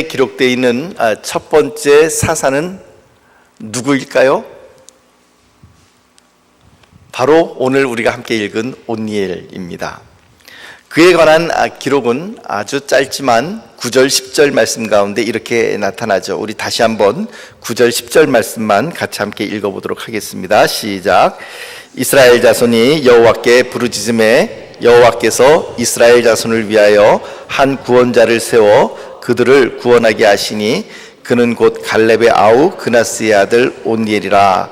기록되어 있는 첫 번째 사사는 누구일까요? 바로 오늘 우리가 함께 읽은 온니엘입니다. 그에 관한 기록은 아주 짧지만 9절 10절 말씀 가운데 이렇게 나타나죠. 우리 다시 한번 9절 10절 말씀만 같이 함께 읽어보도록 하겠습니다. 시작. 이스라엘 자손이 여호와께 부르짖음에 여호와께서 이스라엘 자손을 위하여 한 구원자를 세워 그들을 구원하게 하시니 그는 곧 갈렙의 아우 그나스의 아들 온니엘이라.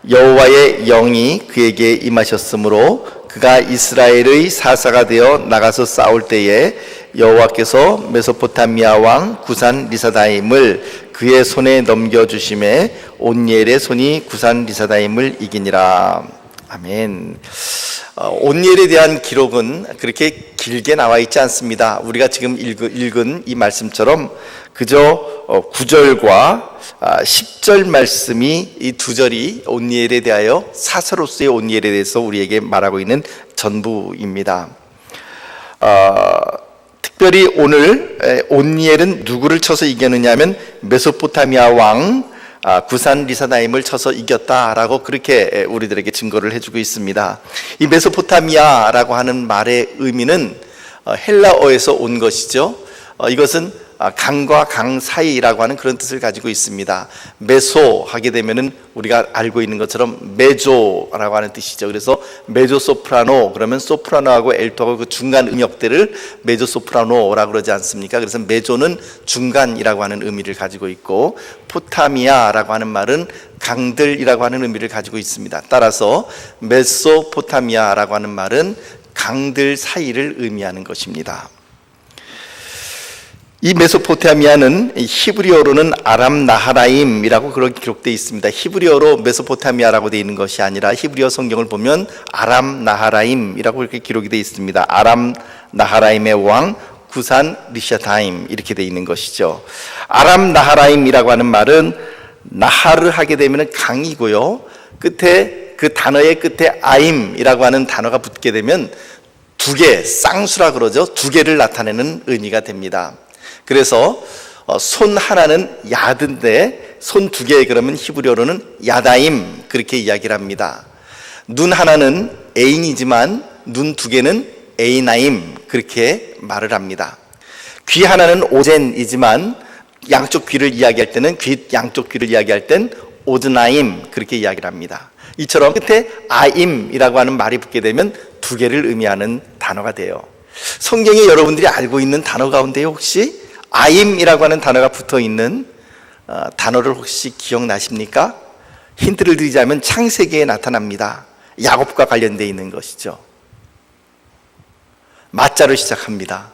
여호와의 영이 그에게 임하셨으므로 그가 이스라엘의 사사가 되어 나가서 싸울 때에 여호와께서 메소포타미아 왕 구산 리사다임을 그의 손에 넘겨주심에 온니엘의 손이 구산 리사다임을 이기니라. 아멘. 온니엘에 대한 기록은 그렇게 길게 나와 있지 않습니다. 우리가 지금 읽은 이 말씀처럼 그저 9절과 10절 말씀이 이 두 절이 온니엘에 대하여 사사로서의 온니엘에 대해서 우리에게 말하고 있는 전부입니다. 특별히 오늘 온니엘은 누구를 쳐서 이겼느냐 하면 메소포타미아 왕 구산 리사다임을 쳐서 이겼다라고 그렇게 우리들에게 증거를 해주고 있습니다. 이 메소포타미아라고 하는 말의 의미는 헬라어에서 온 것이죠. 이것은 강과 강 사이라고 하는 그런 뜻을 가지고 있습니다. 메소 하게 되면은 우리가 알고 있는 것처럼 메조라고 하는 뜻이죠. 그래서 메조 소프라노 그러면 소프라노하고 엘토하고 그 중간 음역대를 메조 소프라노라고 그러지 않습니까? 그래서 메조는 중간이라고 하는 의미를 가지고 있고 포타미아라고 하는 말은 강들이라고 하는 의미를 가지고 있습니다. 따라서 메소포타미아라고 하는 말은 강들 사이를 의미하는 것입니다. 이 메소포타미아는 히브리어로는 아람 나하라임이라고 그렇게 기록되어 있습니다. 히브리어로 메소포타미아라고 되어 있는 것이 아니라 히브리어 성경을 보면 아람 나하라임이라고 이렇게 기록이 되어 있습니다. 아람 나하라임의 왕 구산 리샤다임 이렇게 되어 있는 것이죠. 아람 나하라임이라고 하는 말은 나하를 하게 되면 강이고요. 끝에 그 단어의 끝에 아임이라고 하는 단어가 붙게 되면 두 개, 쌍수라 그러죠. 두 개를 나타내는 의미가 됩니다. 그래서 손 하나는 야드인데 손 두 개 그러면 히브리어로는 야다임 그렇게 이야기를 합니다. 눈 하나는 에인이지만 눈 두 개는 에이나임 그렇게 말을 합니다. 귀 하나는 오젠이지만 양쪽 귀를 이야기할 때는 양쪽 귀를 이야기할 땐 오드나임 그렇게 이야기를 합니다. 이처럼 끝에 아임이라고 하는 말이 붙게 되면 두 개를 의미하는 단어가 돼요. 성경에 여러분들이 알고 있는 단어 가운데 혹시 아임이라고 하는 단어가 붙어있는 단어를 혹시 기억나십니까? 힌트를 드리자면 창세기에 나타납니다. 야곱과 관련되어 있는 것이죠. 마자로 시작합니다.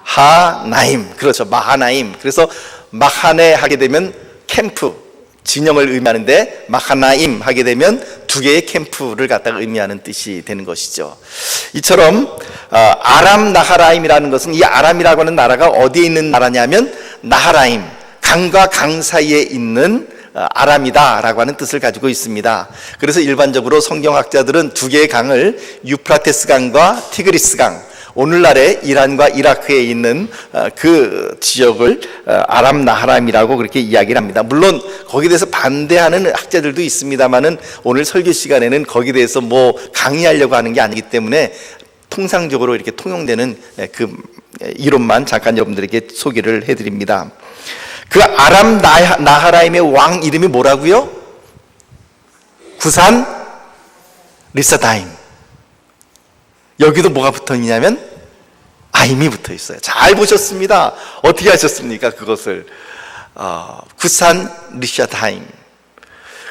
마하나임. 그렇죠. 마하나임. 그래서 마하네 하게 되면 캠프 진영을 의미하는데 마하나임 하게 되면 두 개의 캠프를 갖다가 의미하는 뜻이 되는 것이죠. 이처럼 아람 나하라임이라는 것은 이 아람이라고 하는 나라가 어디에 있는 나라냐면 나하라임 강과 강 사이에 있는 아람이다라고 하는 뜻을 가지고 있습니다. 그래서 일반적으로 성경학자들은 두 개의 강을 유프라테스 강과 티그리스 강 오늘날의 이란과 이라크에 있는 그 지역을 아람 나하람이라고 그렇게 이야기를 합니다. 물론 거기에 대해서 반대하는 학자들도 있습니다만은 오늘 설교 시간에는 거기에 대해서 뭐 강의하려고 하는 게 아니기 때문에 통상적으로 이렇게 통용되는 그 이론만 잠깐 여러분들에게 소개를 해드립니다. 그 아람 나하라임의 왕 이름이 뭐라고요? 구산 리사다임. 여기도 뭐가 붙어 있냐면 아임이 붙어 있어요. 잘 보셨습니다. 어떻게 하셨습니까? 그것을 구산 리샤다임.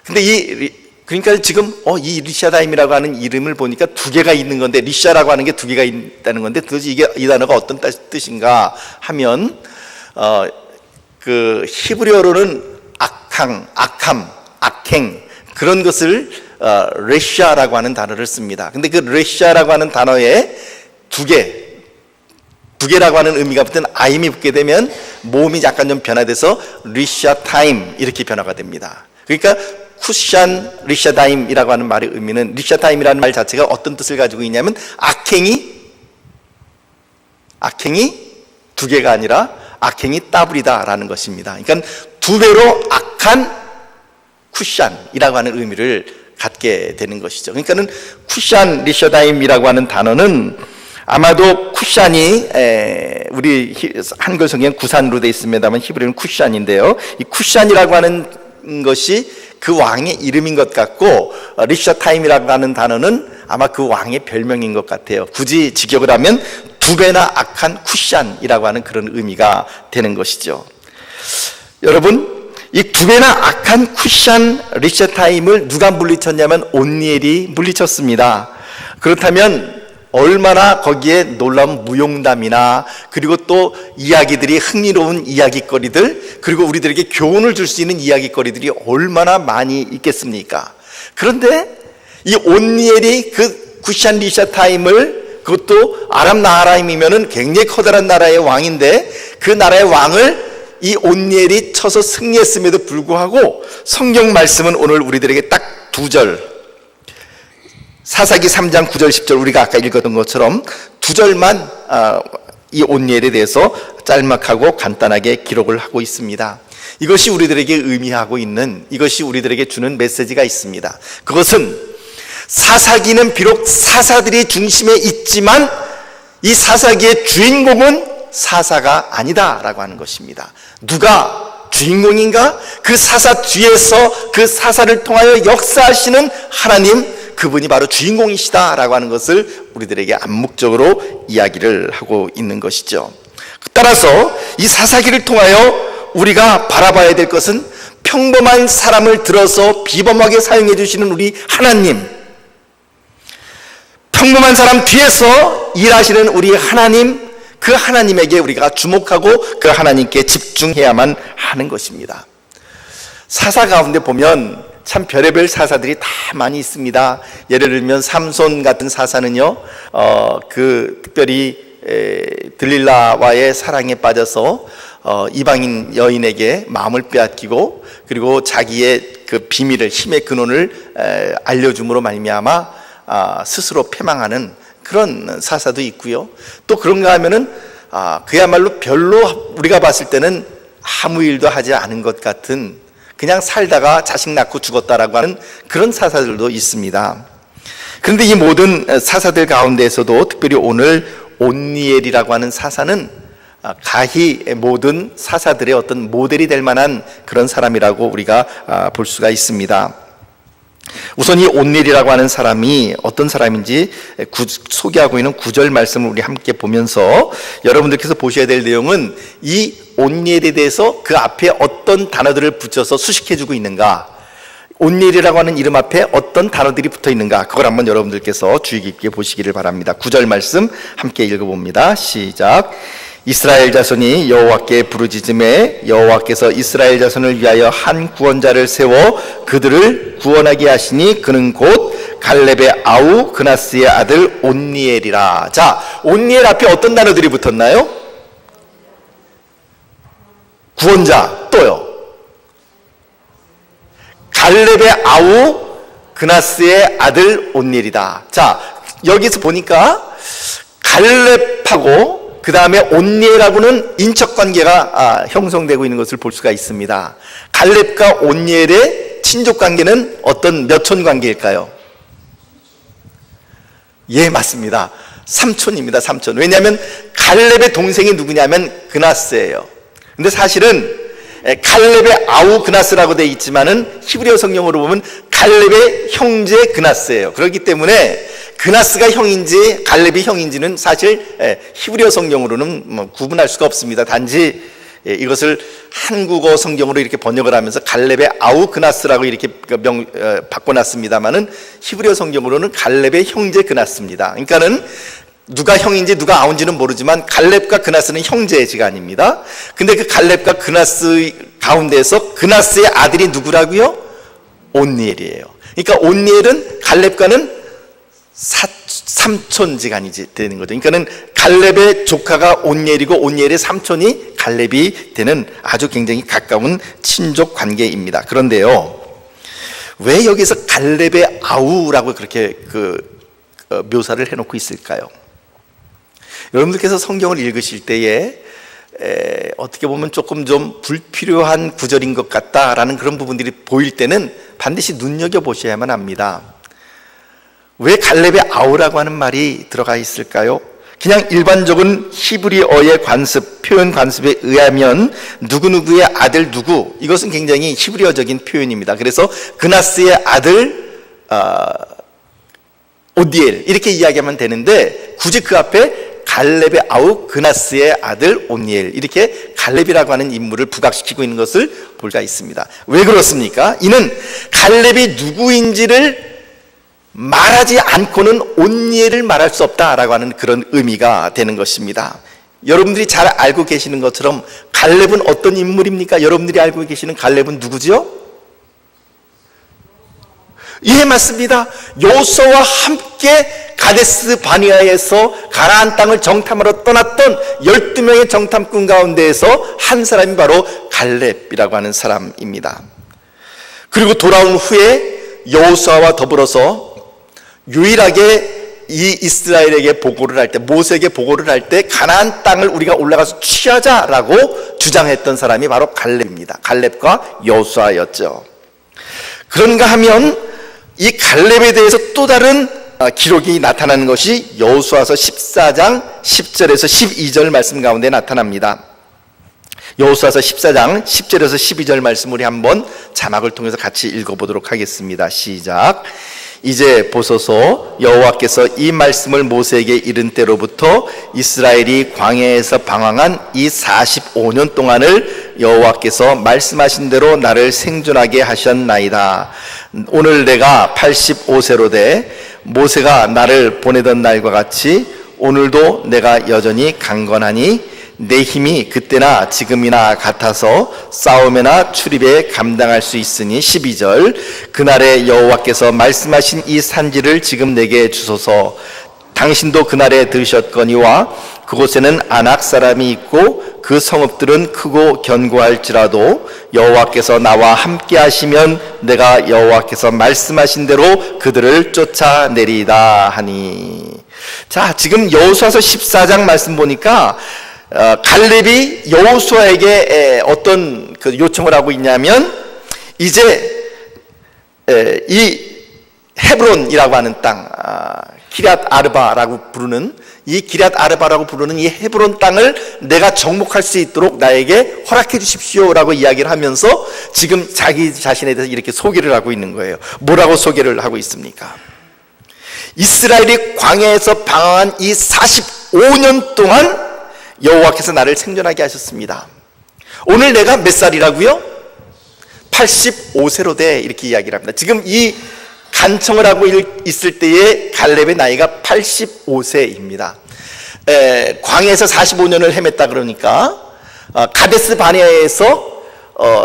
근데 그러니까 지금 이 리샤다임이라고 하는 이름을 보니까 두 개가 있는 건데 리샤라고 하는 게 두 개가 있다는 건데 도대체 이 단어가 어떤 뜻인가 하면 그 히브리어로는 악행 그런 것을 레시아라고 하는 단어를 씁니다. 근데 그 레시아라고 하는 단어에 두 개라고 하는 의미가 붙은 아임이 붙게 되면 모음이 약간 좀 변화돼서 리샤타임 이렇게 변화가 됩니다. 그러니까 쿠샨 리샤다임이라고 하는 말의 의미는 리샤타임이라는 말 자체가 어떤 뜻을 가지고 있냐면 악행이 두 개가 아니라 악행이 더블이다라는 것입니다. 그러니까 두 배로 악한 쿠샨이라고 하는 의미를 갖게 되는 것이죠. 그러니까는 쿠샨 리셔다임이라고 하는 단어는 아마도 쿠샨이 우리 한글 성경 구산으로 되어 있습니다만 히브리어는 쿠샨인데요. 이 쿠샨이라고 하는 것이 그 왕의 이름인 것 같고 리셔타임이라고 하는 단어는 아마 그 왕의 별명인 것 같아요. 굳이 직역을 하면 두 배나 악한 쿠샨이라고 하는 그런 의미가 되는 것이죠. 여러분, 이 두 배나 악한 쿠샨 리셔타임을 누가 물리쳤냐면 온니엘이 물리쳤습니다. 그렇다면 얼마나 거기에 놀라운 무용담이나 그리고 또 이야기들이 흥미로운 이야기거리들, 그리고 우리들에게 교훈을 줄 수 있는 이야기거리들이 얼마나 많이 있겠습니까? 그런데 이 온니엘이 그 쿠샨 리셔타임을, 그것도 아람 나하라임이면은 굉장히 커다란 나라의 왕인데 그 나라의 왕을 이 온니엘이 쳐서 승리했음에도 불구하고 성경 말씀은 오늘 우리들에게 딱 두 절, 사사기 3장 9절 10절 우리가 아까 읽었던 것처럼 두 절만 이 온니엘에 대해서 짤막하고 간단하게 기록을 하고 있습니다. 이것이 우리들에게 의미하고 있는, 이것이 우리들에게 주는 메시지가 있습니다. 그것은 사사기는 비록 사사들이 중심에 있지만 이 사사기의 주인공은 사사가 아니다라고 하는 것입니다. 누가 주인공인가? 그 사사 뒤에서 그 사사를 통하여 역사하시는 하나님, 그분이 바로 주인공이시다라고 하는 것을 우리들에게 암묵적으로 이야기를 하고 있는 것이죠. 따라서 이 사사기를 통하여 우리가 바라봐야 될 것은 평범한 사람을 들어서 비범하게 사용해 주시는 우리 하나님, 평범한 사람 뒤에서 일하시는 우리 하나님, 그 하나님에게 우리가 주목하고 그 하나님께 집중해야만 하는 것입니다. 사사 가운데 보면 참 별의별 사사들이 다 많이 있습니다. 예를 들면 삼손 같은 사사는요, 특별히 들릴라와의 사랑에 빠져서 이방인 여인에게 마음을 빼앗기고, 그리고 자기의 그 비밀을, 힘의 근원을 알려줌으로 말미암아 스스로 패망하는 그런 사사도 있고요. 또 그런가 하면은 그야말로 별로 우리가 봤을 때는 아무 일도 하지 않은 것 같은, 그냥 살다가 자식 낳고 죽었다라고 하는 그런 사사들도 있습니다. 그런데 이 모든 사사들 가운데에서도 특별히 오늘 온니엘이라고 하는 사사는 가히 모든 사사들의 어떤 모델이 될 만한 그런 사람이라고 우리가 볼 수가 있습니다. 우선 이 온니엘이라고 하는 사람이 어떤 사람인지 소개하고 있는 9절 말씀을 우리 함께 보면서 여러분들께서 보셔야 될 내용은 이 온니엘에 대해서 그 앞에 어떤 단어들을 붙여서 수식해주고 있는가, 온니엘이라고 하는 이름 앞에 어떤 단어들이 붙어 있는가, 그걸 한번 여러분들께서 주의 깊게 보시기를 바랍니다. 9절 말씀 함께 읽어봅니다. 시작. 이스라엘 자손이 여호와께 부르짖음에 여호와께서 이스라엘 자손을 위하여 한 구원자를 세워 그들을 구원하게 하시니 그는 곧 갈렙의 아우 그나스의 아들 온니엘이라. 자, 온니엘 앞에 어떤 단어들이 붙었나요? 구원자, 또요 갈렙의 아우 그나스의 아들 온니엘이다. 자, 여기서 보니까 갈렙하고 그 다음에 온니엘하고는 인척관계가 형성되고 있는 것을 볼 수가 있습니다. 갈렙과 온니엘의 친족관계는 어떤 몇촌 관계일까요? 예, 맞습니다. 삼촌입니다. 삼촌. 왜냐하면 갈렙의 동생이 누구냐면 그나스예요. 근데 사실은 갈렙의 아우 그나스라고 되어 있지만은 히브리어 성경으로 보면 갈렙의 형제 그나스예요. 그렇기 때문에 그나스가 형인지 갈렙이 형인지는 사실 히브리어 성경으로는 구분할 수가 없습니다. 단지 이것을 한국어 성경으로 이렇게 번역을 하면서 갈렙의 아우 그나스라고 이렇게 바꿔놨습니다만은 히브리어 성경으로는 갈렙의 형제 그나스입니다. 그러니까는 누가 형인지 누가 아우인지는 모르지만 갈렙과 그나스는 형제지간입니다. 근데 그 갈렙과 그나스 가운데서 그나스의 아들이 누구라고요? 온니엘이에요. 그러니까 온니엘은 갈렙과는 삼촌지간이 되는 거죠. 그러니까는 갈렙의 조카가 온니엘이고 온니엘의 삼촌이 갈렙이 되는 아주 굉장히 가까운 친족 관계입니다. 그런데요, 왜 여기서 갈렙의 아우라고 그렇게 묘사를 해놓고 있을까요? 여러분들께서 성경을 읽으실 때에 어떻게 보면 조금 좀 불필요한 구절인 것 같다라는 그런 부분들이 보일 때는 반드시 눈여겨보셔야만 합니다. 왜 갈렙의 아우라고 하는 말이 들어가 있을까요? 그냥 일반적인 히브리어의 관습, 표현 관습에 의하면 누구누구의 아들 누구, 이것은 굉장히 히브리어적인 표현입니다. 그래서 그나스의 아들 오디엘 이렇게 이야기하면 되는데, 굳이 그 앞에 갈렙의 아우 그나스의 아들 온니엘, 이렇게 갈렙이라고 하는 인물을 부각시키고 있는 것을 볼 수가 있습니다. 왜 그렇습니까? 이는 갈렙이 누구인지를 말하지 않고는 온니엘을 말할 수 없다라고 하는 그런 의미가 되는 것입니다. 여러분들이 잘 알고 계시는 것처럼 갈렙은 어떤 인물입니까? 여러분들이 알고 계시는 갈렙은 누구죠? 예, 맞습니다. 여호수아와 함께 가데스 바네아에서 가나안 땅을 정탐하러 떠났던 12명의 정탐꾼 가운데에서 한 사람이 바로 갈렙이라고 하는 사람입니다. 그리고 돌아온 후에 여호수아와 더불어서 유일하게 이 이스라엘에게 보고를 할 때, 모세에게 보고를 할 때 가나안 땅을 우리가 올라가서 취하자라고 주장했던 사람이 바로 갈렙입니다. 갈렙과 여호수아였죠. 그런가 하면 이 갈렙에 대해서 또 다른 기록이 나타나는 것이 여호수아서 14장 10절에서 12절 말씀 가운데 나타납니다. 여호수아서 14장 10절에서 12절 말씀 우리 한번 자막을 통해서 같이 읽어보도록 하겠습니다. 시작. 이제 보소서, 여호와께서 이 말씀을 모세에게 이른 때로부터 이스라엘이 광야에서 방황한 이 45년 동안을 여호와께서 말씀하신 대로 나를 생존하게 하셨나이다. 오늘 내가 85세로 돼 모세가 나를 보내던 날과 같이 오늘도 내가 여전히 강건하니 내 힘이 그때나 지금이나 같아서 싸움에나 출입에 감당할 수 있으니. 12절. 그날에 여호와께서 말씀하신 이 산지를 지금 내게 주소서. 당신도 그날에 들으셨거니와 그곳에는 아낙 사람이 있고 그 성읍들은 크고 견고할지라도 여호와께서 나와 함께 하시면 내가 여호와께서 말씀하신 대로 그들을 쫓아내리다 하니. 자, 지금 여호수아서 14장 말씀 보니까 갈렙이 여호수아에게 어떤 그 요청을 하고 있냐면, 이제 이 헤브론이라고 하는 땅, 기럇 아르바라고 부르는 이 기럇 아르바라고 부르는 이 헤브론 땅을 내가 정복할 수 있도록 나에게 허락해 주십시오라고 이야기를 하면서 지금 자기 자신에 대해서 이렇게 소개를 하고 있는 거예요. 뭐라고 소개를 하고 있습니까? 이스라엘이 광야에서 방황한 이 45년 동안 여호와께서 나를 생존하게 하셨습니다. 오늘 내가 몇 살이라고요? 85세로 돼, 이렇게 이야기를 합니다. 지금 이 간청을 하고 있을 때의 갈렙의 나이가 85세입니다. 광야에서 45년을 헤맸다 그러니까 가데스 바네아에서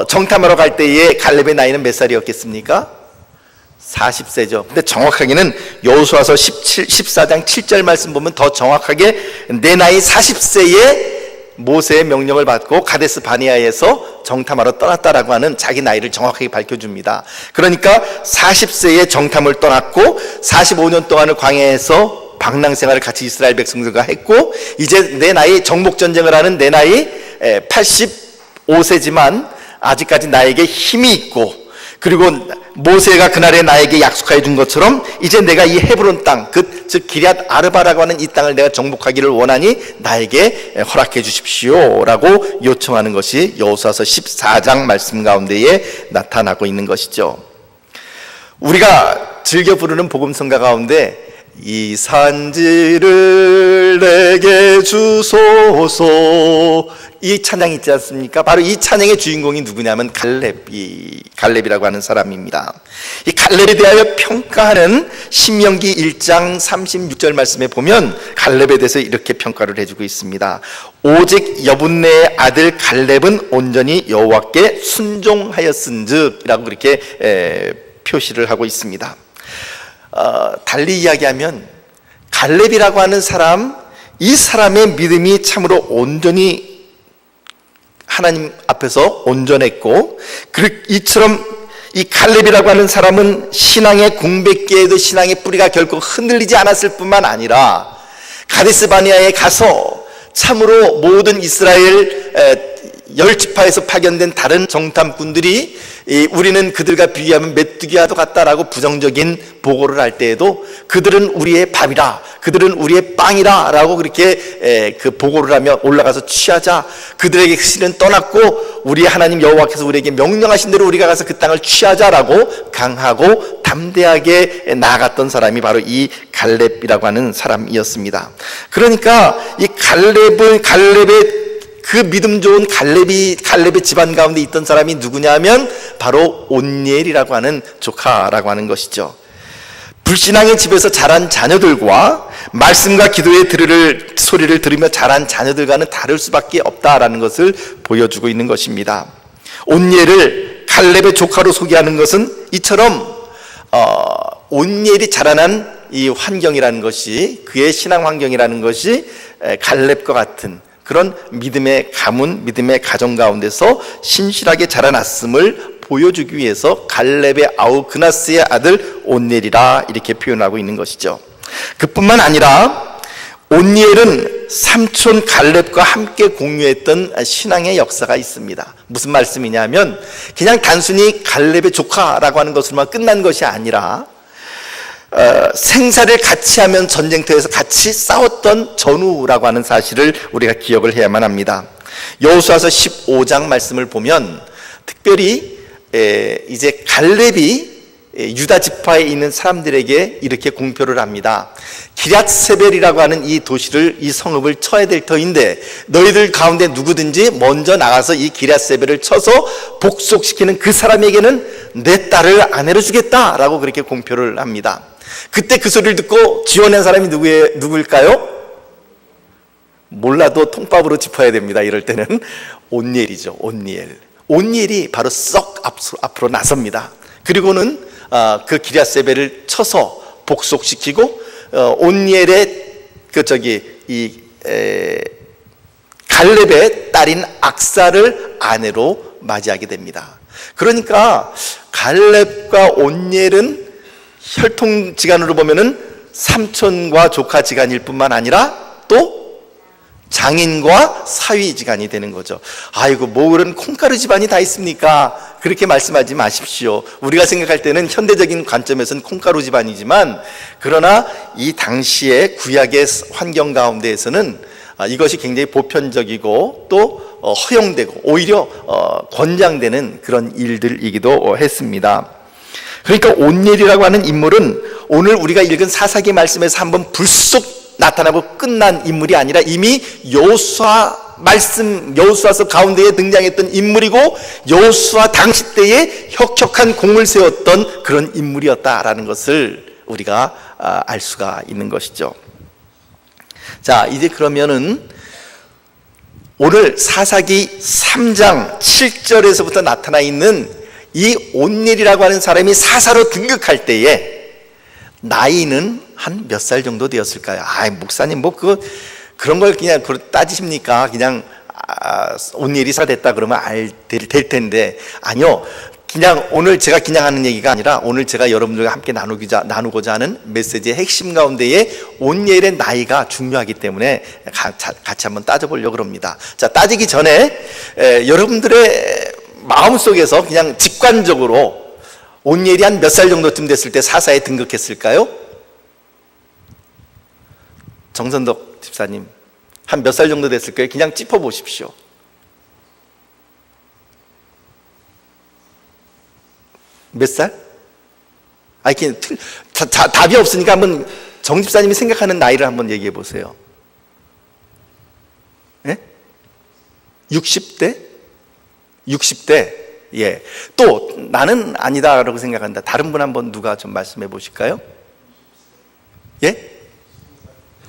정탐하러 갈 때의 갈렙의 나이는 몇 살이었겠습니까? 40세죠. 근데 정확하게는 여호수아서 14장 7절 말씀 보면 더 정확하게 내 나이 40세에 모세의 명령을 받고 가데스 바네아에서 정탐하러 떠났다라고 하는 자기 나이를 정확하게 밝혀줍니다. 그러니까 40세에 정탐을 떠났고 45년 동안을 광야에서 방랑생활을 같이 이스라엘 백성들과 했고, 이제 내 나이, 정복전쟁을 하는 내 나이 85세지만 아직까지 나에게 힘이 있고, 그리고 모세가 그날에 나에게 약속해 준 것처럼 이제 내가 이 헤브론 땅, 즉 기럇 아르바라고 하는 이 땅을 내가 정복하기를 원하니 나에게 허락해 주십시오 라고 요청하는 것이 여호수아서 14장 말씀 가운데에 나타나고 있는 것이죠. 우리가 즐겨 부르는 복음성가 가운데 이 산지를 내게 주소서, 이 찬양이 있지 않습니까? 바로 이 찬양의 주인공이 누구냐면 갈렙이라고 하는 사람입니다. 이 갈렙에 대하여 평가하는 신명기 1장 36절 말씀에 보면 갈렙에 대해서 이렇게 평가를 해주고 있습니다. 오직 여분네의 아들 갈렙은 온전히 여호와께 순종하였은즉, 이라고 그렇게 표시를 하고 있습니다. 달리 이야기하면 갈렙이라고 하는 사람, 이 사람의 믿음이 참으로 온전히 하나님 앞에서 온전했고, 이처럼 이 갈렙이라고 하는 사람은 신앙의 공백기에도 신앙의 뿌리가 결코 흔들리지 않았을 뿐만 아니라 가데스 바네아에 가서 참으로 모든 이스라엘 열 지파에서 파견된 다른 정탐꾼들이 우리는 그들과 비교하면 메뚜기와도 같다라고 부정적인 보고를 할 때에도 그들은 우리의 밥이라, 그들은 우리의 빵이라 라고 그렇게 그 보고를 하며 올라가서 취하자. 그들에게 실은 떠났고 우리 하나님 여호와께서 우리에게 명령하신 대로 우리가 가서 그 땅을 취하자라고 강하고 담대하게 나아갔던 사람이 바로 이 갈렙이라고 하는 사람이었습니다. 그러니까 이 갈렙의 그 믿음 좋은 갈렙의 집안 가운데 있던 사람이 누구냐면 바로 온니엘이라고 하는 조카라고 하는 것이죠. 불신앙의 집에서 자란 자녀들과 말씀과 기도의 소리를 들으며 자란 자녀들과는 다를 수밖에 없다라는 것을 보여주고 있는 것입니다. 온니엘을 갈렙의 조카로 소개하는 것은 이처럼 온니엘이 자라난 이 환경이라는 것이, 그의 신앙 환경이라는 것이 갈렙과 같은 그런 믿음의 가문, 믿음의 가정 가운데서 신실하게 자라났음을 보여주기 위해서 갈렙의 아우 그나스의 아들 온니엘이라 이렇게 표현하고 있는 것이죠. 그뿐만 아니라 온니엘은 삼촌 갈렙과 함께 공유했던 신앙의 역사가 있습니다. 무슨 말씀이냐면 그냥 단순히 갈렙의 조카라고 하는 것으로만 끝난 것이 아니라 생사를 같이 하면 전쟁터에서 같이 싸웠던 전우라고 하는 사실을 우리가 기억을 해야만 합니다. 여호수아서 15장 말씀을 보면 특별히 이제 갈렙이 유다 지파에 있는 사람들에게 이렇게 공표를 합니다. 기럇세벨이라고 하는 이 도시를, 이 성읍을 쳐야 될 터인데 너희들 가운데 누구든지 먼저 나가서 이 기럇세벨을 쳐서 복속시키는 그 사람에게는 내 딸을 아내로 주겠다라고 그렇게 공표를 합니다. 그때 그 소리를 듣고 지원한 사람이 누구일까요? 몰라도 통밥으로 짚어야 됩니다. 이럴 때는 온니엘이죠. 온니엘이 바로 썩 앞으로 나섭니다. 그리고는 그 기럇세벨을 쳐서 복속시키고 온니엘의 갈렙의 딸인 악사를 아내로 맞이하게 됩니다. 그러니까 갈렙과 온니엘은 혈통지간으로 보면은 삼촌과 조카지간일 뿐만 아니라 또 장인과 사위지간이 되는 거죠. 아이고 뭐 그런 콩가루 집안이 다 있습니까? 그렇게 말씀하지 마십시오. 우리가 생각할 때는 현대적인 관점에서는 콩가루 집안이지만, 그러나 이 당시의 구약의 환경 가운데에서는 이것이 굉장히 보편적이고 또 허용되고 오히려 권장되는 그런 일들이기도 했습니다. 그러니까 온니엘이라고 하는 인물은 오늘 우리가 읽은 사사기 말씀에서 한번 불쑥 나타나고 끝난 인물이 아니라 이미 여호수아서 가운데에 등장했던 인물이고 여호수아 당시 때에 혁혁한 공을 세웠던 그런 인물이었다라는 것을 우리가 알 수가 있는 것이죠. 자, 이제 그러면은 오늘 사사기 3장 7절에서부터 나타나 있는 이 온니엘이라고 하는 사람이 사사로 등극할 때에 나이는 한 몇 살 정도 되었을까요? 목사님 뭐 그런 걸 그냥 따지십니까? 그냥 온니엘이 사됐다 그러면 될 텐데, 아니요. 그냥 오늘 제가 그냥 하는 얘기가 아니라 오늘 제가 여러분들과 함께 나누고자 하는 메시지의 핵심 가운데에 온니엘의 나이가 중요하기 때문에 같이 한번 따져보려고 합니다. 자, 따지기 전에 여러분들의 마음속에서 그냥 직관적으로 온니엘이 한 몇 살 정도쯤 됐을 때 사사에 등극했을까요? 정선덕 집사님, 한 몇 살 정도 됐을까요? 그냥 짚어보십시오. 몇 살? 답이 없으니까 한번 정 집사님이 생각하는 나이를 한번 얘기해 보세요. 예? 60대? 60대? 예. 또 나는 아니다라고 생각한다. 다른 분 한번 누가 좀 말씀해 보실까요? 예?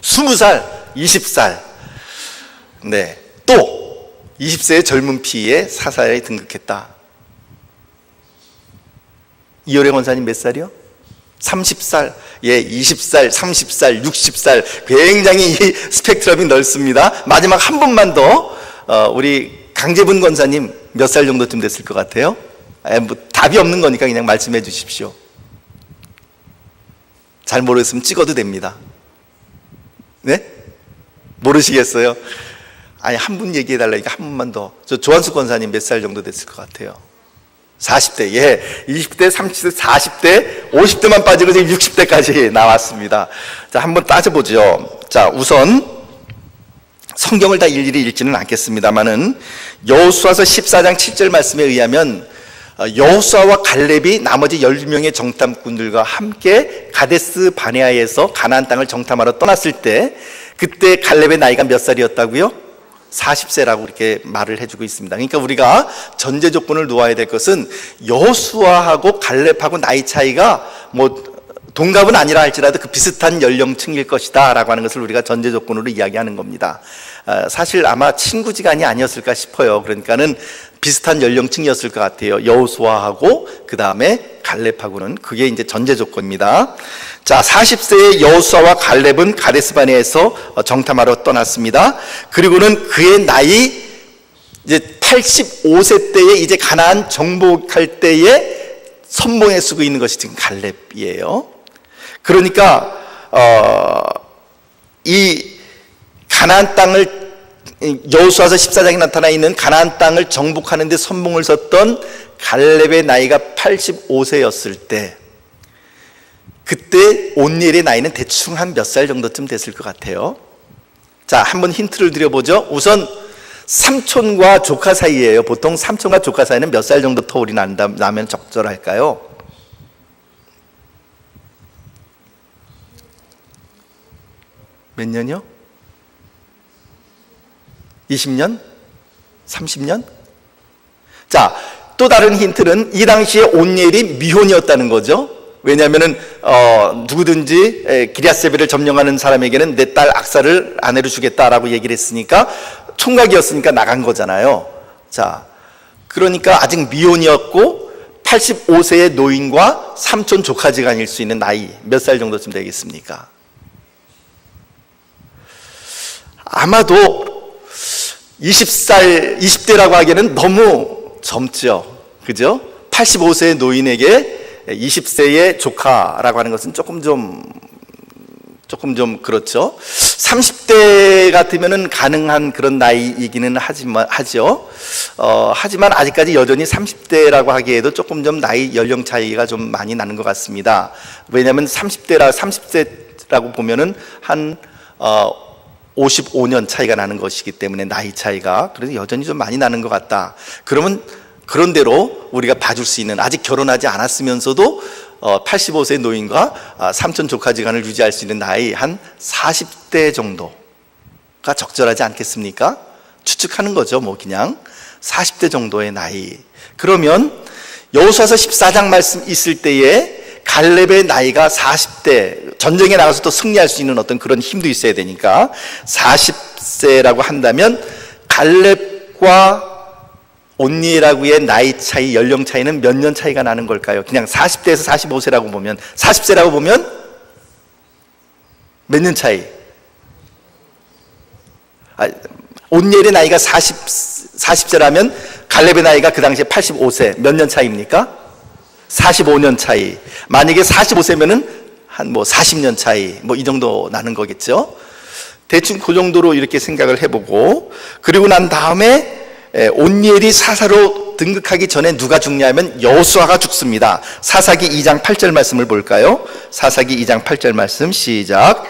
20살, 20살. 네. 또 20세의 젊은 피에 사사에 등극했다. 이효령 원사님 몇 살이요? 30살, 예, 20살, 30살, 60살. 굉장히 이 스펙트럼이 넓습니다. 마지막 한 분만 더, 우리 강재분 권사님 몇 살 정도쯤 됐을 것 같아요? 뭐 답이 없는 거니까 그냥 말씀해 주십시오. 잘 모르겠으면 찍어도 됩니다. 네? 모르시겠어요? 아니, 한 분 얘기해 달라니까 한 분만 더. 저 조한수 권사님 몇 살 정도 됐을 것 같아요? 40대, 예. 20대, 30대, 40대, 50대만 빠지고 지금 60대까지 나왔습니다. 자, 한번 따져보죠. 자, 우선 성경을 다 일일이 읽지는 않겠습니다만은 여호수아서 14장 7절 말씀에 의하면 여호수아와 갈렙이 나머지 10명의 정탐꾼들과 함께 가데스 바네아에서 가나안 땅을 정탐하러 떠났을 때, 그때 갈렙의 나이가 몇 살이었다고요? 40세라고 이렇게 말을 해주고 있습니다. 그러니까 우리가 전제 조건을 놓아야 될 것은 여호수아하고 갈렙하고 나이 차이가 뭐 동갑은 아니라 할지라도 그 비슷한 연령층일 것이다 라고 하는 것을 우리가 전제 조건으로 이야기하는 겁니다. 사실 아마 친구지간이 아니었을까 싶어요. 그러니까는 비슷한 연령층이었을 것 같아요. 여호수아하고 그 다음에 갈렙하고는. 그게 이제 전제 조건입니다. 자, 40세의 여호수아와 갈렙은 가데스바네에서 정탐하러 떠났습니다. 그리고는 그의 나이 이제 85세 때에 이제 가나안 정복할 때에 선봉에 쓰고 있는 것이 지금 갈렙이에요. 그러니까 이 가나안 땅을, 여호수아서 14장에 나타나 있는 가나안 땅을 정복하는 데 선봉을 섰던 갈렙의 나이가 85세였을 때, 그때 온니엘의 나이는 대충 한 몇 살 정도쯤 됐을 것 같아요. 자, 한번 힌트를 드려보죠. 우선 삼촌과 조카 사이예요. 보통 삼촌과 조카 사이는 몇 살 정도 터울이 나면 적절할까요? 몇 년이요? 20년? 30년? 자, 또 다른 힌트는 이 당시에 온니엘이 미혼이었다는 거죠. 왜냐하면은 누구든지 기럇세벨을 점령하는 사람에게는 내 딸 악사를 아내로 주겠다라고 얘기를 했으니까 총각이었으니까 나간 거잖아요. 자, 그러니까 아직 미혼이었고 85세의 노인과 삼촌 조카지간일 수 있는 나이 몇 살 정도쯤 되겠습니까? 아마도 20대라고 하기에는 너무 젊죠. 그죠? 85세의 노인에게 20세의 조카라고 하는 것은 조금 좀 그렇죠. 30대 같으면은 가능한 그런 나이이기는 하죠. 하지만 아직까지 여전히 30대라고 하기에도 조금 좀 나이 연령 차이가 좀 많이 나는 것 같습니다. 왜냐하면 30세라고 보면은 한 55년 차이가 나는 것이기 때문에 나이 차이가, 그래서 여전히 좀 많이 나는 것 같다. 그러면 그런 대로 우리가 봐줄 수 있는, 아직 결혼하지 않았으면서도 85세 노인과 삼촌 조카지간을 유지할 수 있는 나이 한 40대 정도가 적절하지 않겠습니까? 추측하는 거죠. 뭐 그냥 40대 정도의 나이. 그러면 여호수아서 14장 말씀 있을 때에 갈렙의 나이가 40대, 전쟁에 나가서 또 승리할 수 있는 어떤 그런 힘도 있어야 되니까 40세라고 한다면 갈렙과 온니엘하고의 나이 차이, 연령 차이는 몇 년 차이가 나는 걸까요? 그냥 40대에서 45세라고 보면, 40세라고 보면 몇 년 차이? 온니엘의 나이가 40세라면 갈렙의 나이가 그 당시에 85세, 몇 년 차이입니까? 45년 차이. 만약에 45세면은 한 뭐 40년 차이, 뭐 이 정도 나는 거겠죠. 대충 그 정도로 이렇게 생각을 해보고, 그리고 난 다음에 온니엘이 사사로 등극하기 전에 누가 죽냐면 여호수아가 죽습니다. 사사기 2장 8절 말씀을 볼까요? 사사기 2장 8절 말씀 시작.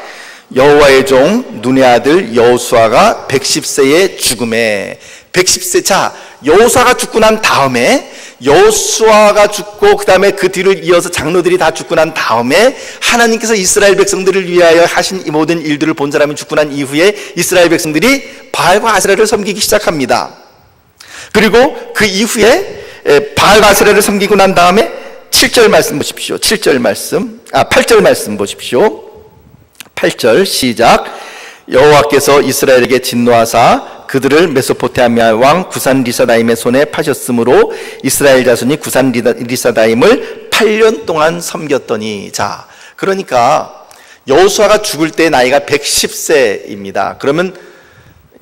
여호와의 종 눈의 아들 여호수아가 110세의 죽음에, 110세. 자, 여호수아가 죽고 난 다음에, 여호수아가 죽고 그 다음에 그 뒤를 이어서 장로들이 다 죽고 난 다음에 하나님께서 이스라엘 백성들을 위하여 하신 이 모든 일들을 본 사람이 죽고 난 이후에 이스라엘 백성들이 바알과 아세라를 섬기기 시작합니다. 그리고 그 이후에 바알과 아세라를 섬기고 난 다음에 7절 말씀 보십시오. 8절 말씀 보십시오. 8절 시작. 여호와께서 이스라엘에게 진노하사 그들을 메소포타미아 왕 구산 리사다임의 손에 파셨으므로 이스라엘 자손이 구산 리사다임을 8년 동안 섬겼더니. 자, 그러니까 여호수아가 죽을 때 나이가 110세입니다. 그러면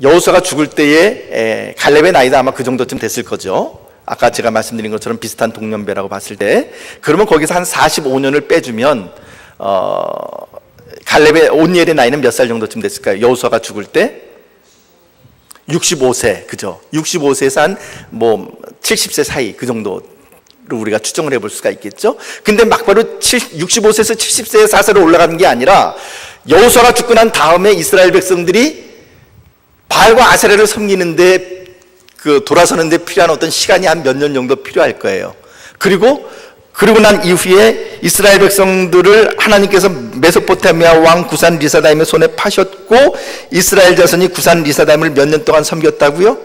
여호수아가 죽을 때에 갈렙의 나이도 아마 그 정도쯤 됐을 거죠. 아까 제가 말씀드린 것처럼 비슷한 동년배라고 봤을 때. 그러면 거기서 한 45년을 빼주면 온니엘의 나이는 몇 살 정도쯤 됐을까요? 여호수아가 죽을 때 65세, 그죠? 65세에서 한 70세 사이 그 정도를 우리가 추정을 해볼 수가 있겠죠? 근데 막바로 65세에서 70세의 사세로 올라가는 게 아니라 여호수아가 죽고 난 다음에 이스라엘 백성들이 바알과 아세라를 섬기는데 돌아서는데 필요한 어떤 시간이 한 몇 년 정도 필요할 거예요. 그리고 난 이후에 이스라엘 백성들을 하나님께서 메소포타미아 왕 구산 리사다임의 손에 파셨고 이스라엘 자손이 구산 리사다임을 몇 년 동안 섬겼다고요?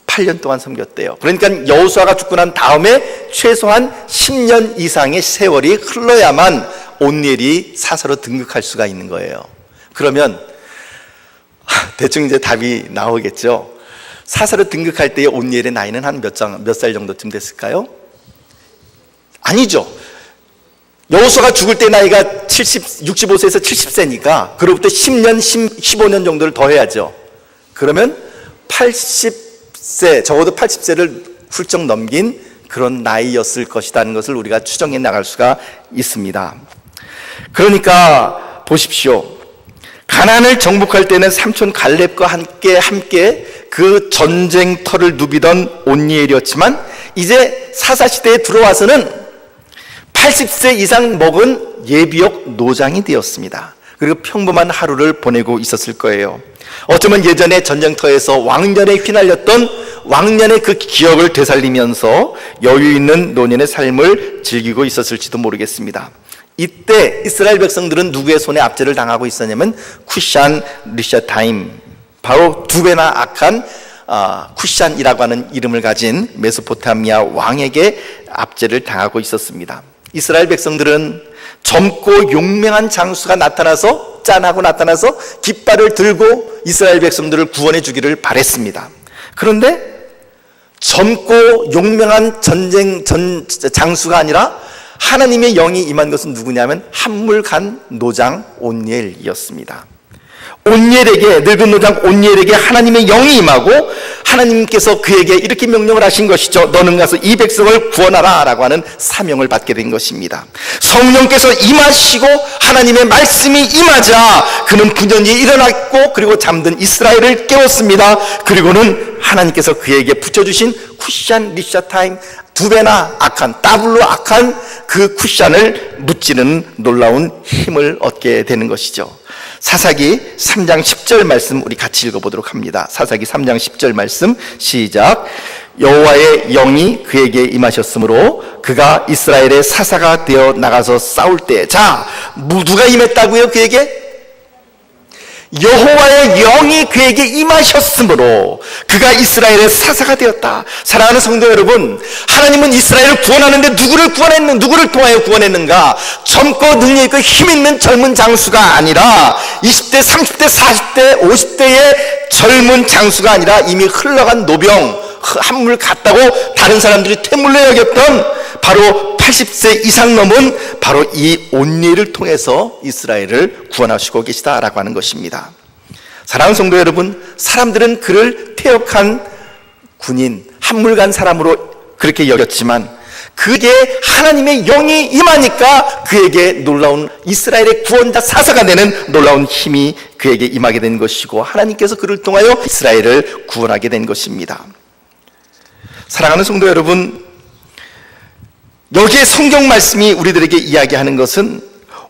8년 동안 섬겼대요. 그러니까 여호수아가 죽고 난 다음에 최소한 10년 이상의 세월이 흘러야만 온니엘이 사사로 등극할 수가 있는 거예요. 그러면 대충 이제 답이 나오겠죠. 사사로 등극할 때의 온니엘의 나이는 한 몇 살 정도쯤 됐을까요? 아니죠. 여호수아가 죽을 때 나이가 65세에서 70세니까 그로부터 10년, 15년 정도를 더 해야죠. 그러면 80세, 적어도 80세를 훌쩍 넘긴 그런 나이였을 것이라는 것을 우리가 추정해 나갈 수가 있습니다. 그러니까 보십시오. 가나안을 정복할 때는 삼촌 갈렙과 함께 그 전쟁터를 누비던 온니엘이었지만 이제 사사시대에 들어와서는 80세 이상 먹은 예비역 노장이 되었습니다. 그리고 평범한 하루를 보내고 있었을 거예요. 어쩌면 예전에 전쟁터에서 왕년에 휘날렸던 왕년의 그 기억을 되살리면서 여유 있는 노년의 삶을 즐기고 있었을지도 모르겠습니다. 이때 이스라엘 백성들은 누구의 손에 압제를 당하고 있었냐면 쿠샨 리샤타임, 바로 두 배나 악한 쿠샨이라고 하는 이름을 가진 메소포타미아 왕에게 압제를 당하고 있었습니다. 이스라엘 백성들은 젊고 용맹한 장수가 짠하고 나타나서 깃발을 들고 이스라엘 백성들을 구원해 주기를 바랬습니다. 그런데 젊고 용맹한 장수가 아니라 하나님의 영이 임한 것은 누구냐면 한물간 노장 온니엘이었습니다. 늙은 노장 온니엘에게 하나님의 영이 임하고 하나님께서 그에게 이렇게 명령을 하신 것이죠. 너는 가서 이 백성을 구원하라 라고 하는 사명을 받게 된 것입니다. 성령께서 임하시고 하나님의 말씀이 임하자 그는 분연히 일어났고 그리고 잠든 이스라엘을 깨웠습니다. 그리고는 하나님께서 그에게 붙여주신 쿠샨 리샤타임, 두 배나 악한, 더블로 악한 그 쿠샨을 무찌르는 놀라운 힘을 얻게 되는 것이죠. 사사기 3장 10절 말씀 우리 같이 읽어보도록 합니다. 사사기 3장 10절 말씀 시작. 여호와의 영이 그에게 임하셨으므로 그가 이스라엘의 사사가 되어 나가서 싸울 때, 자, 누가 임했다고요? 그에게? 여호와의 영이 그에게 임하셨으므로 그가 이스라엘의 사사가 되었다. 사랑하는 성도 여러분, 하나님은 이스라엘을 구원하는데 누구를 통하여 구원했는가? 젊고 능력있고 힘있는 젊은 장수가 아니라 20대, 30대, 40대, 50대의 젊은 장수가 아니라 이미 흘러간 노병, 한물 갔다고 다른 사람들이 퇴물로 여겼던 바로 80세 이상 넘은 바로 이 온니엘을 통해서 이스라엘을 구원하시고 계시다라고 하는 것입니다. 사랑하는 성도 여러분, 사람들은 그를 퇴역한 군인, 한물간 사람으로 그렇게 여겼지만 그게 하나님의 영이 임하니까 그에게 놀라운 이스라엘의 구원자 사사가 되는 놀라운 힘이 그에게 임하게 된 것이고 하나님께서 그를 통하여 이스라엘을 구원하게 된 것입니다. 사랑하는 성도 여러분, 여기에 성경 말씀이 우리들에게 이야기하는 것은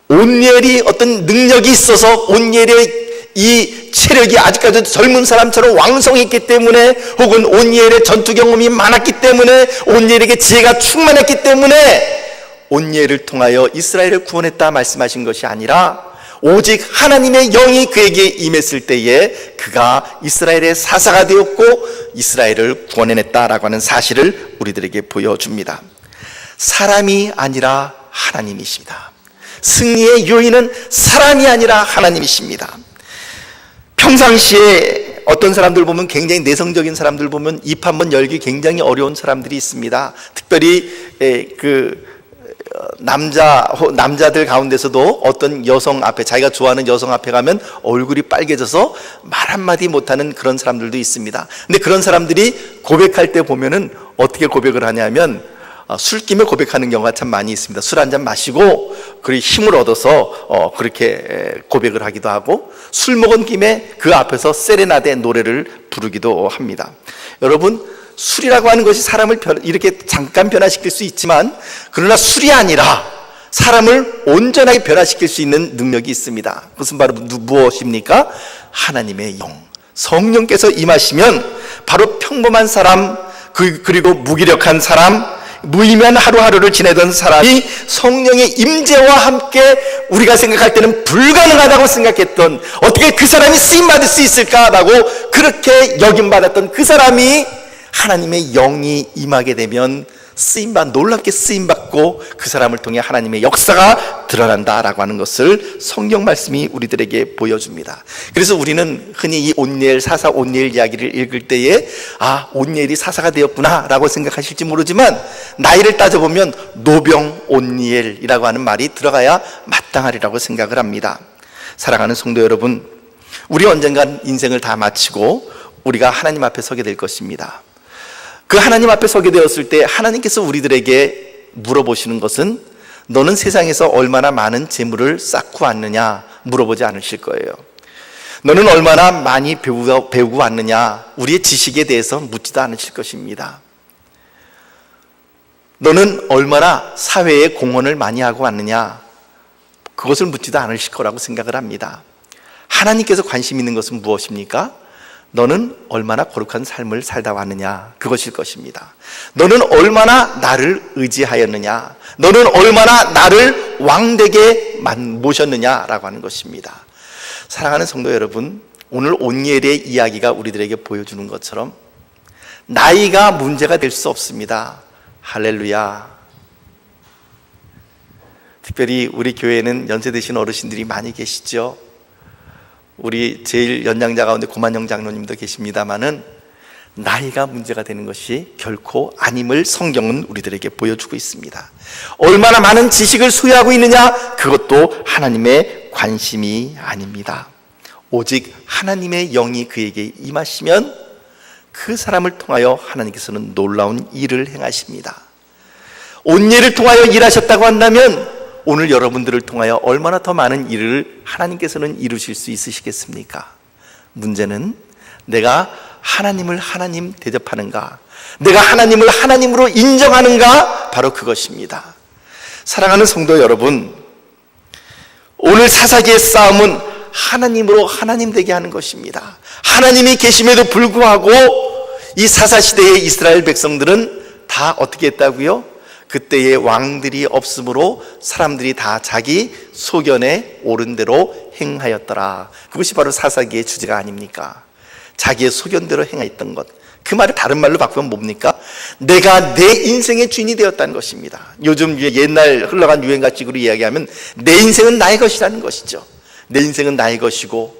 온니엘이 어떤 능력이 있어서 온니엘의 이 체력이 아직까지도 젊은 사람처럼 왕성했기 때문에 혹은 온니엘의 전투 경험이 많았기 때문에 온니엘에게 지혜가 충만했기 때문에 온니엘을 통하여 이스라엘을 구원했다 말씀하신 것이 아니라 오직 하나님의 영이 그에게 임했을 때에 그가 이스라엘의 사사가 되었고 이스라엘을 구원해냈다라고 하는 사실을 우리들에게 보여줍니다. 사람이 아니라 하나님이십니다. 승리의 요인은 사람이 아니라 하나님이십니다. 평상시에 어떤 사람들 보면 굉장히 내성적인 사람들 보면 입 한번 열기 굉장히 어려운 사람들이 있습니다. 특별히 남자들 가운데서도 어떤 여성 앞에, 자기가 좋아하는 여성 앞에 가면 얼굴이 빨개져서 말 한마디 못하는 그런 사람들도 있습니다. 근데 그런 사람들이 고백할 때 보면은 어떻게 고백을 하냐면 술김에 고백하는 경우가 참 많이 있습니다. 술 한잔 마시고 그리고 힘을 얻어서 그렇게 고백을 하기도 하고, 술 먹은 김에 그 앞에서 세레나데 노래를 부르기도 합니다. 여러분, 술이라고 하는 것이 사람을 이렇게 잠깐 변화시킬 수 있지만, 그러나 술이 아니라 사람을 온전하게 변화시킬 수 있는 능력이 있습니다. 그것은 바로 무엇입니까? 하나님의 영, 성령께서 임하시면 바로 평범한 사람, 그리고 무기력한 사람, 무의미한 하루하루를 지내던 사람이 성령의 임재와 함께 우리가 생각할 때는 불가능하다고 생각했던, 어떻게 그 사람이 쓰임받을 수 있을까라고 그렇게 여김받았던 그 사람이 하나님의 영이 임하게 되면 놀랍게 쓰임받고 그 사람을 통해 하나님의 역사가 드러난다라고 하는 것을 성경 말씀이 우리들에게 보여줍니다. 그래서 우리는 흔히 이 온니엘, 사사 온니엘 이야기를 읽을 때에 온니엘이 사사가 되었구나 라고 생각하실지 모르지만, 나이를 따져보면 노병 온니엘이라고 하는 말이 들어가야 마땅하리라고 생각을 합니다. 사랑하는 성도 여러분, 우리 언젠간 인생을 다 마치고 우리가 하나님 앞에 서게 될 것입니다. 그 하나님 앞에 서게 되었을 때 하나님께서 우리들에게 물어보시는 것은, 너는 세상에서 얼마나 많은 재물을 쌓고 왔느냐 물어보지 않으실 거예요. 너는 얼마나 많이 배우고 왔느냐, 우리의 지식에 대해서 묻지도 않으실 것입니다. 너는 얼마나 사회에 공헌을 많이 하고 왔느냐, 그것을 묻지도 않으실 거라고 생각을 합니다. 하나님께서 관심 있는 것은 무엇입니까? 너는 얼마나 거룩한 삶을 살다 왔느냐, 그것일 것입니다. 너는 얼마나 나를 의지하였느냐, 너는 얼마나 나를 왕되게 모셨느냐라고 하는 것입니다. 사랑하는 성도 여러분, 오늘 온니엘의 이야기가 우리들에게 보여주는 것처럼 나이가 문제가 될 수 없습니다. 할렐루야. 특별히 우리 교회에는 연세 드신 어르신들이 많이 계시죠. 우리 제일 연장자 가운데 고만영 장로님도 계십니다마는 나이가 문제가 되는 것이 결코 아님을 성경은 우리들에게 보여주고 있습니다. 얼마나 많은 지식을 소유하고 있느냐, 그것도 하나님의 관심이 아닙니다. 오직 하나님의 영이 그에게 임하시면 그 사람을 통하여 하나님께서는 놀라운 일을 행하십니다. 온예를 통하여 일하셨다고 한다면 오늘 여러분들을 통하여 얼마나 더 많은 일을 하나님께서는 이루실 수 있으시겠습니까? 문제는 내가 하나님을 하나님 대접하는가, 내가 하나님을 하나님으로 인정하는가, 바로 그것입니다. 사랑하는 성도 여러분, 오늘 사사기의 싸움은 하나님으로 하나님 되게 하는 것입니다. 하나님이 계심에도 불구하고 이 사사시대의 이스라엘 백성들은 다 어떻게 했다고요? 그때의 왕들이 없으므로 사람들이 다 자기 소견에 옳은 대로 행하였더라. 그것이 바로 사사기의 주제가 아닙니까? 자기의 소견대로 행했던 것. 그 말을 다른 말로 바꾸면 뭡니까? 내가 내 인생의 주인이 되었다는 것입니다. 요즘 옛날 흘러간 유행가식으로 이야기하면 내 인생은 나의 것이라는 것이죠. 내 인생은 나의 것이고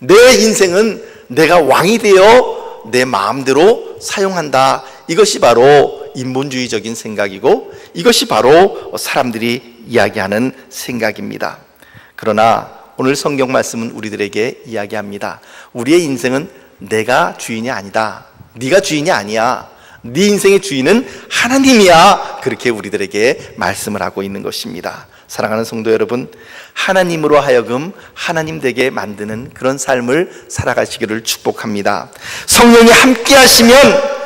내 인생은 내가 왕이 되어 내 마음대로 사용한다. 이것이 바로 인본주의적인 생각이고 이것이 바로 사람들이 이야기하는 생각입니다. 그러나 오늘 성경 말씀은 우리들에게 이야기합니다. 우리의 인생은 내가 주인이 아니다. 네가 주인이 아니야. 네 인생의 주인은 하나님이야. 그렇게 우리들에게 말씀을 하고 있는 것입니다. 사랑하는 성도 여러분, 하나님으로 하여금 하나님 되게 만드는 그런 삶을 살아가시기를 축복합니다. 성령이 함께 하시면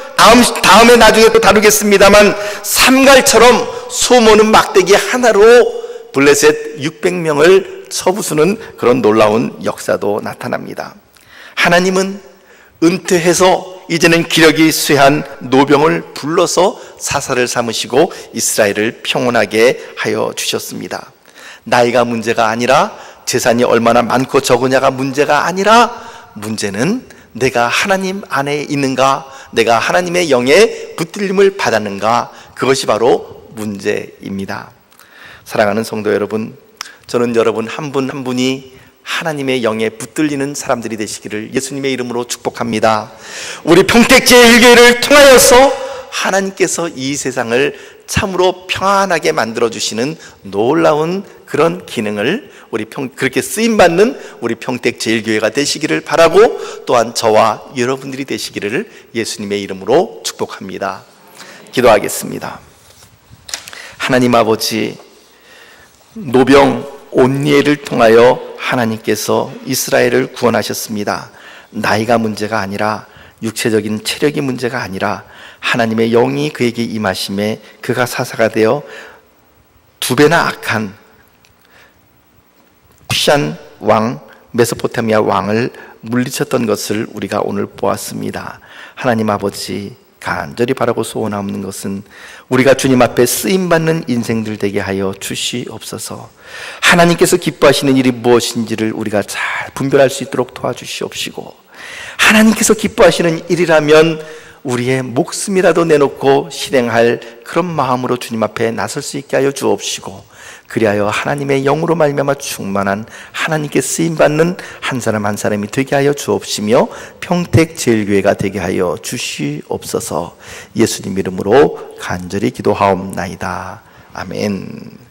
다음에 나중에 또 다루겠습니다만 삼갈처럼 소모는 막대기 하나로 블레셋 600명을 쳐부수는 그런 놀라운 역사도 나타납니다. 하나님은 은퇴해서 이제는 기력이 쇠한 노병을 불러서 사사를 삼으시고 이스라엘을 평온하게 하여 주셨습니다. 나이가 문제가 아니라 재산이 얼마나 많고 적으냐가 문제가 아니라 문제는 내가 하나님 안에 있는가, 내가 하나님의 영에 붙들림을 받았는가, 그것이 바로 문제입니다. 사랑하는 성도 여러분, 저는 여러분 한 분 한 분이 하나님의 영에 붙들리는 사람들이 되시기를 예수님의 이름으로 축복합니다. 우리 평택제일교회를 통하여서 하나님께서 이 세상을 참으로 평안하게 만들어주시는 놀라운 그런 기능을 그렇게 쓰임받는 우리 평택제일교회가 되시기를 바라고, 또한 저와 여러분들이 되시기를 예수님의 이름으로 축복합니다. 기도하겠습니다. 하나님 아버지, 노병 온니엘을 통하여 하나님께서 이스라엘을 구원하셨습니다. 나이가 문제가 아니라, 육체적인 체력이 문제가 아니라 하나님의 영이 그에게 임하심에 그가 사사가 되어 두 배나 악한 쿠샨 왕, 메소포타미아 왕을 물리쳤던 것을 우리가 오늘 보았습니다. 하나님 아버지, 간절히 바라고 소원하는 것은 우리가 주님 앞에 쓰임받는 인생들 되게 하여 주시옵소서. 하나님께서 기뻐하시는 일이 무엇인지를 우리가 잘 분별할 수 있도록 도와주시옵시고, 하나님께서 기뻐하시는 일이라면 우리의 목숨이라도 내놓고 실행할 그런 마음으로 주님 앞에 나설 수 있게 하여 주옵시고, 그리하여 하나님의 영으로 말미암아 충만한 하나님께 쓰임받는 한 사람 한 사람이 되게 하여 주옵시며 평택제일교회가 되게 하여 주시옵소서. 예수님 이름으로 간절히 기도하옵나이다. 아멘.